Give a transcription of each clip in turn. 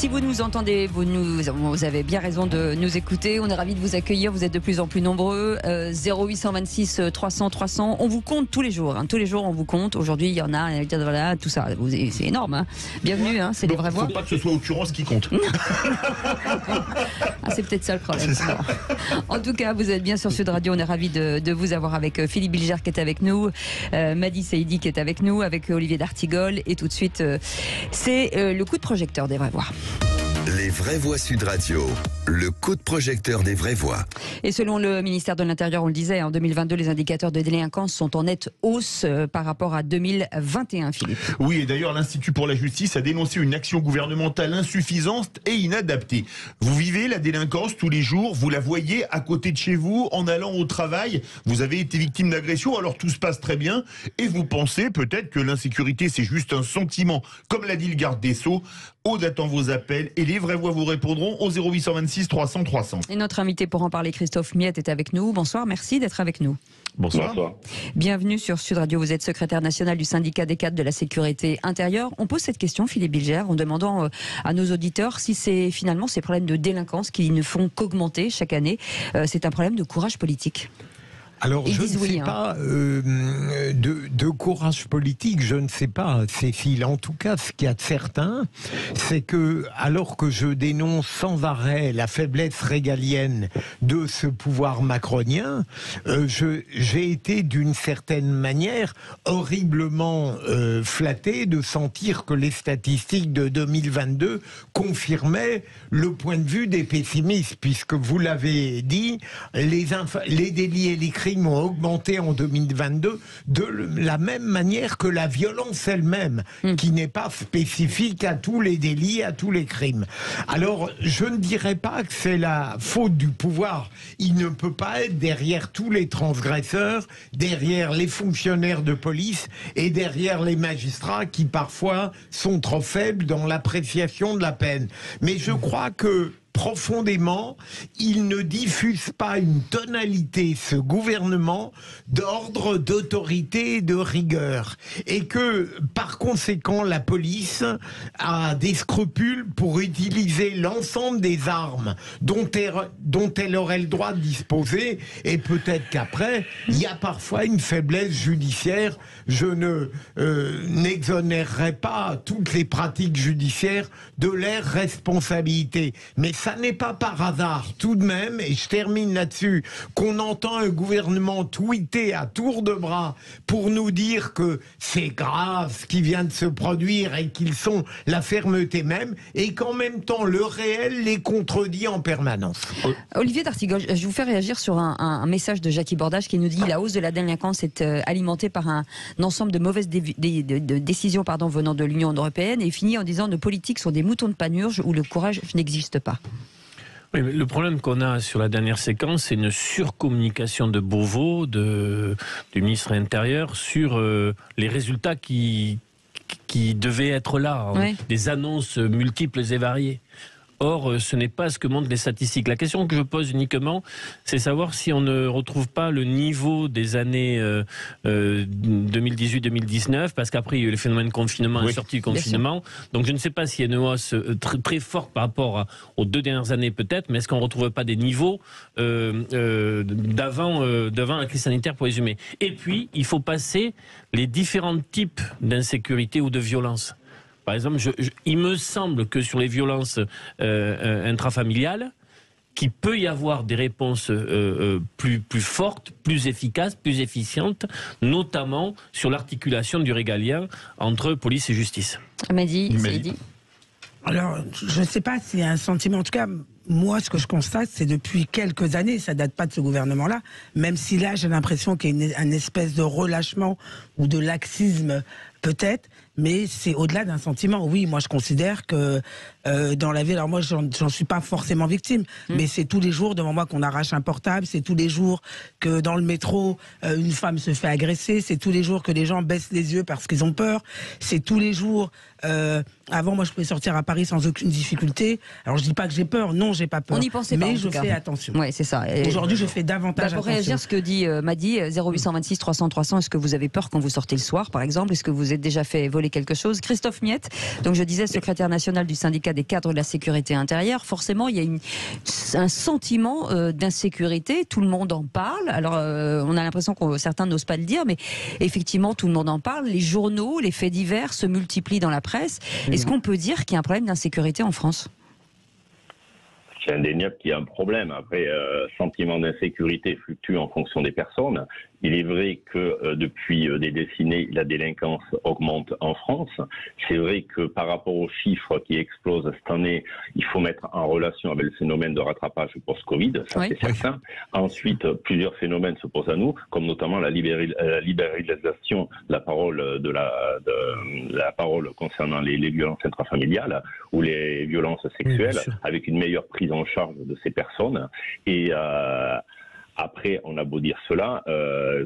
Si vous nous entendez, vous avez bien raison de nous écouter. On est ravis de vous accueillir. Vous êtes de plus en plus nombreux. 0826 300 300. On vous compte tous les jours. Tous les jours, on vous compte. Aujourd'hui, il y en a. Voilà, tout ça. C'est énorme. Bienvenue. C'est les vraies voix. Il ne faut pas que ce soit Occurrence qui compte. C'est peut-être ça le problème. En tout cas, vous êtes bien sur Sud Radio. On est ravis de vous avoir avec Philippe Bilger qui est avec nous, Madi Saïdi qui est avec nous, avec Olivier d'Artigol. Et tout de suite, c'est le coup de projecteur des vraies voix. Les vraies voix Sud Radio, le coup de projecteur des vraies voix. Et selon le ministère de l'Intérieur, on le disait, en 2022, les indicateurs de délinquance sont en nette hausse par rapport à 2021, Philippe. Oui, et d'ailleurs, l'Institut pour la justice a dénoncé une action gouvernementale insuffisante et inadaptée. Vous vivez la délinquance tous les jours, vous la voyez à côté de chez vous, en allant au travail, vous avez été victime d'agression, alors tout se passe très bien, et vous pensez peut-être que l'insécurité, c'est juste un sentiment. Comme l'a dit le garde des Sceaux, Aude attend vos appels et les vraies voix vous répondront au 0826 300 300. Et notre invité pour en parler, Christophe Miette, est avec nous. Bonsoir, merci d'être avec nous. Bonsoir. Bienvenue sur Sud Radio. Vous êtes secrétaire national du syndicat des cadres de la sécurité intérieure. On pose cette question, Philippe Bilger, en demandant à nos auditeurs si c'est finalement ces problèmes de délinquance qui ne font qu'augmenter chaque année. C'est un problème de courage politique. Alors, je ne sais pas, de courage politique, je ne sais pas, Cécile. En tout cas, ce qu'il y a de certain, c'est que, alors que je dénonce sans arrêt la faiblesse régalienne de ce pouvoir macronien, j'ai été d'une certaine manière horriblement flatté de sentir que les statistiques de 2022 confirmaient le point de vue des pessimistes, puisque vous l'avez dit, les délits et les crimes ont augmenté en 2022 de la même manière que la violence elle-même, qui n'est pas spécifique à tous les délits, à tous les crimes. Alors, je ne dirais pas que c'est la faute du pouvoir. Il ne peut pas être derrière tous les transgresseurs, derrière les fonctionnaires de police et derrière les magistrats qui parfois sont trop faibles dans l'appréciation de la peine. Mais je crois que profondément, il ne diffuse pas une tonalité, ce gouvernement, d'ordre, d'autorité et de rigueur. Et que, par conséquent, la police a des scrupules pour utiliser l'ensemble des armes dont elle aurait le droit de disposer. Et peut-être qu'après, il y a parfois une faiblesse judiciaire. Je n'exonérerai pas toutes les pratiques judiciaires de leur responsabilité. Mais ça n'est pas par hasard, tout de même, et je termine là-dessus, qu'on entend un gouvernement tweeter à tour de bras pour nous dire que c'est grave ce qui vient de se produire et qu'ils sont la fermeté même, et qu'en même temps, le réel les contredit en permanence. Olivier d'Artigol, je vous fais réagir sur un message de Jackie Bordage qui nous dit « La hausse de la délinquance est alimentée par un ensemble de mauvaises décisions venant de l'Union européenne et finit en disant « Nos politiques sont des moutons de panurge où le courage n'existe pas ». Oui, mais le problème qu'on a sur la dernière séquence, c'est une surcommunication de Beauvau, du ministre de l'Intérieur, sur les résultats qui devaient être là, oui. Des annonces multiples et variées. Or, ce n'est pas ce que montrent les statistiques. La question que je pose uniquement, c'est savoir si on ne retrouve pas le niveau des années 2018-2019, parce qu'après, il y a eu le phénomène de confinement, oui, la sortie du confinement. Donc, je ne sais pas s'il y a une hausse très forte par rapport aux 2 dernières années, peut-être, mais est-ce qu'on ne retrouve pas des niveaux d'avant la crise sanitaire, pour résumer. Et puis, il faut passer les différents types d'insécurité ou de violence. Par exemple, il me semble que sur les violences intrafamiliales, qu'il peut y avoir des réponses plus fortes, plus efficaces, plus efficientes, notamment sur l'articulation du régalien entre police et justice. Madi Saïdi. Alors, je ne sais pas si c'est un sentiment, en tout cas, moi, ce que je constate, c'est depuis quelques années, ça date pas de ce gouvernement-là, même si là, j'ai l'impression qu'il y a une espèce de relâchement ou de laxisme, peut-être, mais c'est au-delà d'un sentiment. Oui, moi, je considère que dans la vie, alors moi, j'en suis pas forcément victime, mais c'est tous les jours devant moi qu'on arrache un portable, c'est tous les jours que dans le métro, une femme se fait agresser, c'est tous les jours que les gens baissent les yeux parce qu'ils ont peur, c'est tous les jours... avant, moi, je pouvais sortir à Paris sans aucune difficulté. Alors, je dis pas que j'ai peur. Non, j'ai pas peur. On n'y pensait pas, mais en je tout cas. fais attention. Ouais, c'est ça. Aujourd'hui, je fais davantage pour attention. réagir à ce que dit Madi, 0826 300 300, est-ce que vous avez peur quand vous sortez le soir, par exemple? Est-ce que vous êtes déjà fait voler rappeler quelque chose. Christophe Miette, donc je disais secrétaire national du syndicat des cadres de la sécurité intérieure, forcément il y a un sentiment d'insécurité, tout le monde en parle. Alors on a l'impression que certains n'osent pas le dire, mais effectivement tout le monde en parle. Les journaux, les faits divers se multiplient dans la presse. Est-ce qu'on peut dire qu'il y a un problème d'insécurité en France ? C'est indéniable qu'il y a un problème. Après, sentiment d'insécurité fluctue en fonction des personnes. Il est vrai que depuis des décennies, la délinquance augmente en France. C'est vrai que par rapport aux chiffres qui explosent cette année, il faut mettre en relation avec le phénomène de rattrapage post-Covid, ça c'est certain. Ensuite, plusieurs phénomènes se posent à nous, comme notamment la libéralisation de la parole, de la parole concernant les violences intrafamiliales ou les violences sexuelles, avec une meilleure prise en charge de ces personnes. Et après, on a beau dire cela,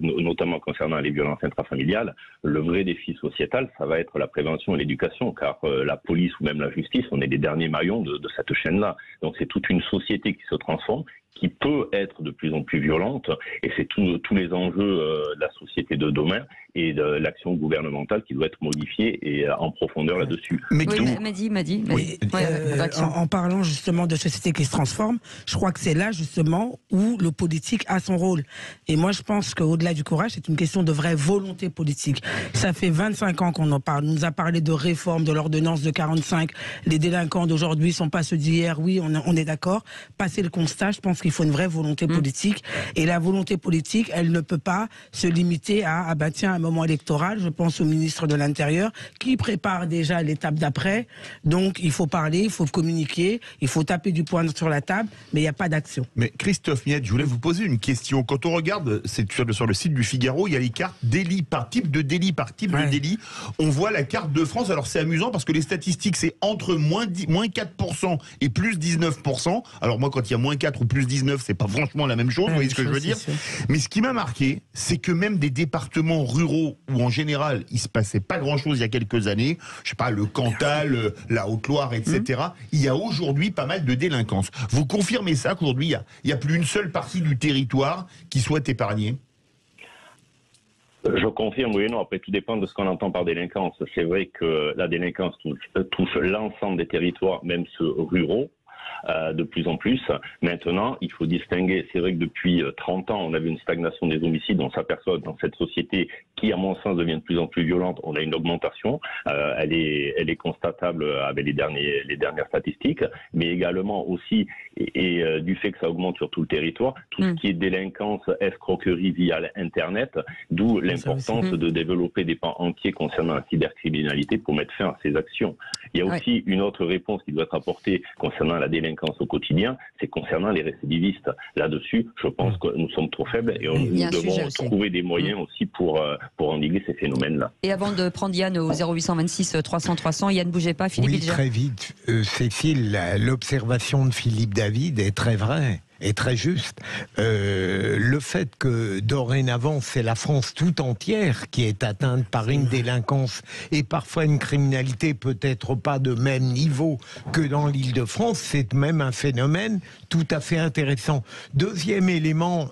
notamment concernant les violences intrafamiliales, le vrai défi sociétal, ça va être la prévention et l'éducation, car la police ou même la justice, on est les derniers maillons de cette chaîne-là. Donc c'est toute une société qui se transforme, qui peut être de plus en plus violente, et c'est tous les enjeux de la société de demain et de l'action gouvernementale qui doit être modifiée et en profondeur là-dessus. Mais Mehdi. En parlant justement de société qui se transforme, je crois que c'est là justement où le politique a son rôle. Et moi je pense qu'au-delà du courage, c'est une question de vraie volonté politique. Ça fait 25 ans qu'on en parle. On nous a parlé de réforme de l'ordonnance de 45. Les délinquants d'aujourd'hui sont pas ceux d'hier. Oui, on est d'accord. Passer le constat, je pense qu'il faut une vraie volonté politique. Et la volonté politique, elle ne peut pas se limiter à tiens, un moment électoral. Je pense au ministre de l'Intérieur qui prépare déjà l'étape d'après. Donc il faut parler, il faut communiquer, il faut taper du poing sur la table, mais il n'y a pas d'action. Mais Christophe Miette, je voulais vous poser une question. Quand on regarde, c'est sur le site du Figaro, il y a les cartes délit par type de délit par type de délit. On voit la carte de France. Alors c'est amusant parce que les statistiques, c'est entre moins 4% et plus 19%. Alors moi, quand il y a moins 4 ou plus 19, c'est pas franchement la même chose, vous voyez ce que je veux dire. Mais ce qui m'a marqué, c'est que même des départements ruraux où en général il se passait pas grand-chose il y a quelques années, je sais pas, le Cantal, la Haute-Loire, etc. Il y a aujourd'hui pas mal de délinquance. Vous confirmez ça qu'aujourd'hui il y a plus une seule partie du territoire qui soit épargnée? Je confirme, oui et non. Après, tout dépend de ce qu'on entend par délinquance. C'est vrai que la délinquance touche l'ensemble des territoires, même ceux ruraux. De plus en plus. Maintenant, il faut distinguer. C'est vrai que depuis 30 ans, on avait une stagnation des homicides. On s'aperçoit dans cette société qui, à mon sens, devient de plus en plus violente. On a une augmentation. Elle est constatable avec les dernières statistiques, mais également aussi, et du fait que ça augmente sur tout le territoire, tout ce qui est délinquance, escroquerie via Internet, d'où l'importance de développer des pans entiers concernant la cybercriminalité pour mettre fin à ces actions. Il y a aussi une autre réponse qui doit être apportée concernant la délinquance au quotidien, c'est concernant les récidivistes. Là-dessus, je pense que nous sommes trop faibles et nous devons trouver des moyens aussi pour endiguer ces phénomènes-là. Et avant de prendre Yann au 0826 300 300, Yann, bougez pas, Philippe Bilger. Très vite, Cécile, l'observation de Philippe David est très vraie. est très juste. Le fait que dorénavant c'est la France tout entière qui est atteinte par une délinquance et parfois une criminalité peut-être pas de même niveau que dans l'Île-de-France, c'est même un phénomène tout à fait intéressant. Deuxième élément,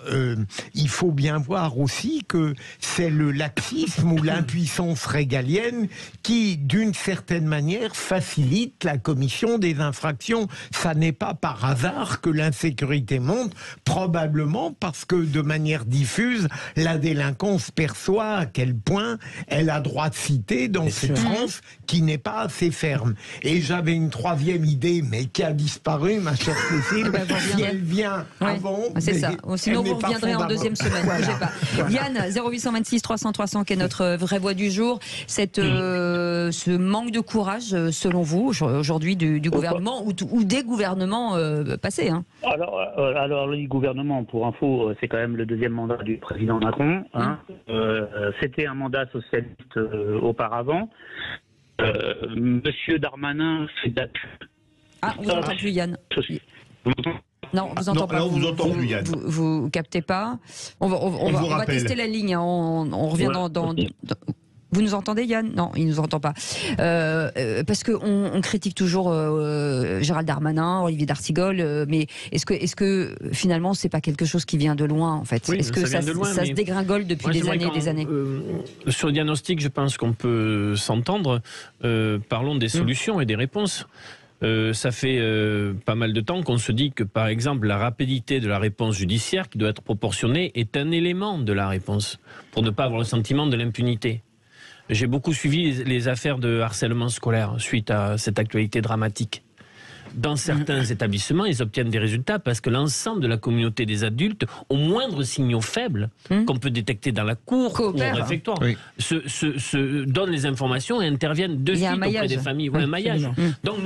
il faut bien voir aussi que c'est le laxisme ou l'impuissance régalienne qui, d'une certaine manière, facilite la commission des infractions. Ça n'est pas par hasard que l'insécurité monte, probablement parce que de manière diffuse, la délinquance perçoit à quel point elle a droit de citer dans cette France qui n'est pas assez ferme. Et j'avais une troisième idée, mais qui a disparu, ma chère Cécile. Si elle vient avant, c'est ça. Sinon, vous reviendrez en deuxième semaine. Bougez pas. Yann, 0826 300 300, qui est notre vraie voix du jour. Ce manque de courage, selon vous, aujourd'hui, du gouvernement ou des gouvernements passés. Alors, le gouvernement, pour info, c'est quand même le deuxième mandat du président Macron. C'était un mandat socialiste auparavant. Monsieur Darmanin fait de la... Ah, on vous entend plus, Yann. Non, on vous entend pas. Non, vous entend plus, Yann. Vous captez pas. On va tester la ligne. On revient dans... Vous nous entendez, Yann? Non, il ne nous entend pas. Parce qu'on critique toujours Gérald Darmanin, Olivier D'Artigol, mais est-ce que finalement, c'est pas quelque chose qui vient de loin, en fait? Oui, est-ce que ça se dégringole depuis des années et des années? Sur le diagnostic, je pense qu'on peut s'entendre. Parlons des solutions et des réponses. Ça fait pas mal de temps qu'on se dit que, par exemple, la rapidité de la réponse judiciaire, qui doit être proportionnée, est un élément de la réponse, pour ne pas avoir le sentiment de l'impunité. J'ai beaucoup suivi les affaires de harcèlement scolaire suite à cette actualité dramatique. Dans certains établissements, ils obtiennent des résultats parce que l'ensemble de la communauté des adultes, aux moindres signaux faibles qu'on peut détecter dans la cour ou au réfectoire, se donnent les informations et interviennent de suite auprès des familles. Un maillage. Donc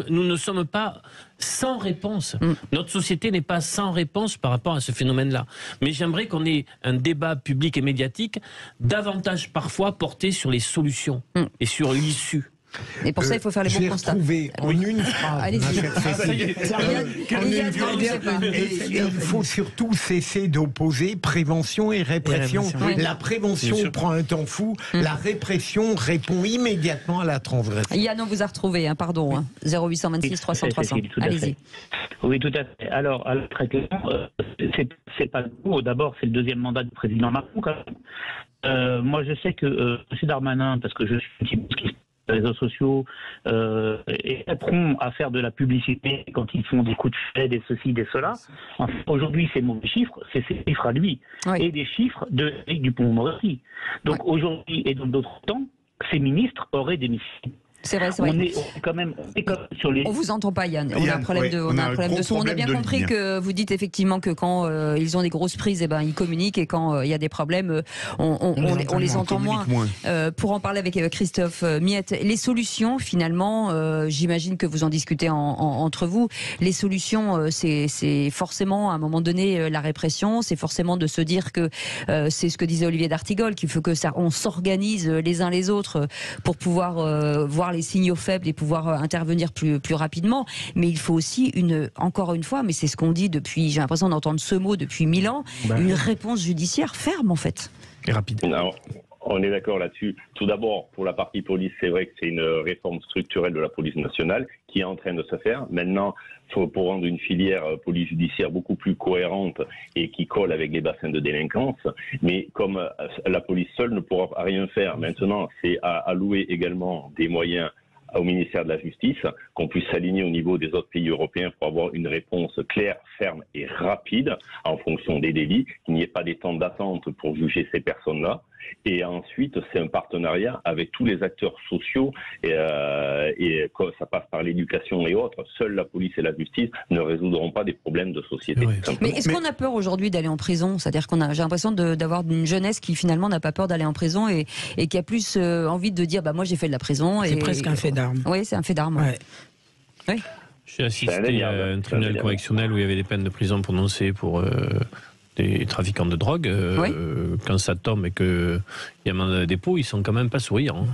nous ne sommes pas sans réponse. Notre société n'est pas sans réponse par rapport à ce phénomène-là. Mais j'aimerais qu'on ait un débat public et médiatique davantage parfois porté sur les solutions et sur l'issue. Et pour ça, il faut faire les bons constats. J'ai trouvé en une phrase. Il faut surtout cesser d'opposer prévention et répression. La prévention prend un temps fou. La répression répond immédiatement à la transgression. Yann, on vous a retrouvé, pardon. 0826 300 300. Allez-y. Oui, tout à fait. Alors très clairement, c'est pas le coup. D'abord, c'est le deuxième mandat du président Macron, quand même. Moi, je sais que M. Darmanin, parce que je suis un petit peu les réseaux sociaux et prêteront à faire de la publicité quand ils font des coups de frais, des ceci, des cela. Enfin, aujourd'hui, ces mauvais chiffres, c'est ces chiffres à lui et des chiffres de Éric Dupond-Moretti. Donc aujourd'hui et dans d'autres temps, ces ministres auraient démissionné. C'est vrai, c'est vrai. On est quand même sur les... On vous entend pas, Yann. On a un problème de son. On a bien compris que vous dites effectivement que quand ils ont des grosses prises, eh ben, ils communiquent, et quand il y a des problèmes, on les entend moins. Pour en parler avec Christophe Miette, les solutions, finalement, j'imagine que vous en discutez entre vous. Les solutions, c'est forcément, à un moment donné, la répression. C'est forcément de se dire que c'est ce que disait Olivier D'Artigol, qu'il faut que on s'organise les uns les autres pour pouvoir voir les signaux faibles et pouvoir intervenir plus rapidement. Mais il faut aussi encore une fois, mais c'est ce qu'on dit depuis, j'ai l'impression d'entendre ce mot depuis 1000 ans, une réponse judiciaire ferme, en fait. Et rapide. Non, on est d'accord là-dessus. Tout d'abord, pour la partie police, c'est vrai que c'est une réforme structurelle de la police nationale qui est en train de se faire. Maintenant, pour rendre une filière police judiciaire beaucoup plus cohérente et qui colle avec les bassins de délinquance. Mais comme la police seule ne pourra rien faire, maintenant, c'est à allouer également des moyens au ministère de la Justice, qu'on puisse s'aligner au niveau des autres pays européens pour avoir une réponse claire, ferme et rapide en fonction des délits, qu'il n'y ait pas des temps d'attente pour juger ces personnes-là. Et ensuite, c'est un partenariat avec tous les acteurs sociaux et ça passe par l'éducation et autres. Seule la police et la justice ne résoudront pas des problèmes de société. Oui. Mais est-ce qu'on a peur aujourd'hui d'aller en prison? C'est-à-dire j'ai l'impression d'avoir une jeunesse qui finalement n'a pas peur d'aller en prison et qui a plus envie de dire moi j'ai fait de la prison. C'est presque un fait d'armes. Oui, c'est un fait d'armes. Ouais. Oui. J'ai assisté à un tribunal correctionnel où il y avait des peines de prison prononcées pour des trafiquants de drogue. Quand ça tombe et qu'il y a un mandat de dépôt, ils sont quand même pas souriants.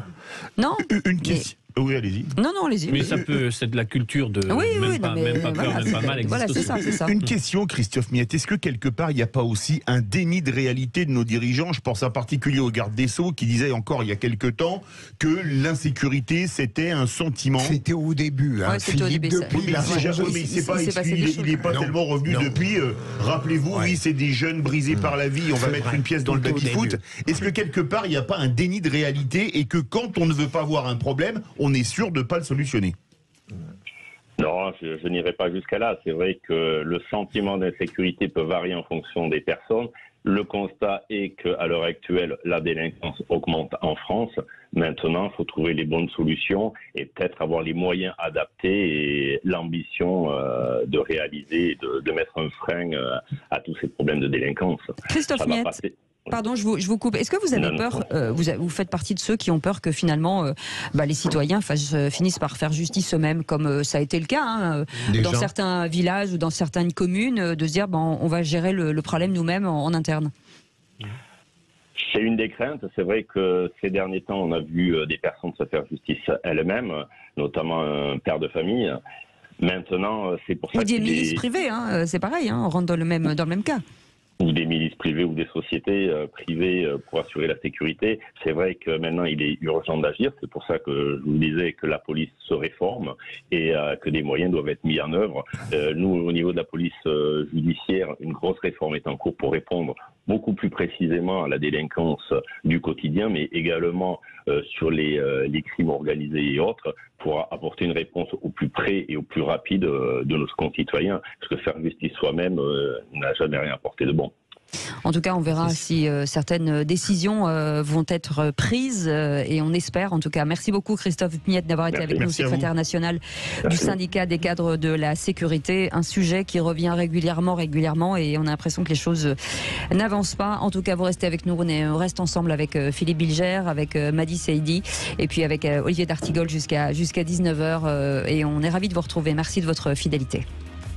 Non. Une question. Oui, allez-y. Non, allez-y. Mais c'est de la culture de même pas peur, même pas mal. Voilà, c'est ça. Une question, Christophe Miette. Est-ce que quelque part, il n'y a pas aussi un déni de réalité de nos dirigeants? Je pense en particulier au garde des Sceaux qui disait encore il y a quelque temps que l'insécurité, c'était un sentiment. C'était au début. Philippe, depuis il n'est pas tellement revenu depuis. Rappelez-vous, oui, c'est des jeunes brisés par la vie. On va mettre une pièce dans le baby-foot. Est-ce que quelque part, il n'y a pas un déni de réalité et que quand on ne veut pas voir un problème, on est sûr de ne pas le solutionner? Non, je n'irai pas jusqu'à là. C'est vrai que le sentiment d'insécurité peut varier en fonction des personnes. Le constat est qu'à l'heure actuelle, la délinquance augmente en France. Maintenant, il faut trouver les bonnes solutions et peut-être avoir les moyens adaptés et l'ambition de réaliser, de mettre un frein à tous ces problèmes de délinquance. Christophe Miette. Pardon, je vous coupe. Est-ce que vous avez peur, vous faites partie de ceux qui ont peur que finalement les citoyens finissent par faire justice eux-mêmes, comme ça a été le cas dans certains villages ou dans certaines communes, de se dire on va gérer le problème nous-mêmes en interne? C'est une des craintes. C'est vrai que ces derniers temps, on a vu des personnes se faire justice elles-mêmes, notamment un père de famille. Maintenant, c'est pour ça que... Vous dites milice privée, c'est pareil, on rentre dans le même cas. Ou des milices privées ou des sociétés privées pour assurer la sécurité. C'est vrai que maintenant il est urgent d'agir. C'est pour ça que je vous disais que la police se réforme et que des moyens doivent être mis en œuvre. Nous, au niveau de la police judiciaire, une grosse réforme est en cours pour répondre beaucoup plus précisément à la délinquance du quotidien, mais également sur les crimes organisés et autres, pour apporter une réponse au plus près et au plus rapide de nos concitoyens. Parce que faire justice soi-même n'a jamais rien apporté de bon. En tout cas, on verra si certaines décisions vont être prises et on espère. En tout cas, merci beaucoup Christophe Miette d'avoir été avec nous, secrétaire national du syndicat des cadres de la sécurité. Un sujet qui revient régulièrement et on a l'impression que les choses n'avancent pas. En tout cas, vous restez avec nous. On reste ensemble avec Philippe Bilger, avec Madi Saïdi et puis avec Olivier d'Artigol jusqu'à 19h et on est ravis de vous retrouver. Merci de votre fidélité.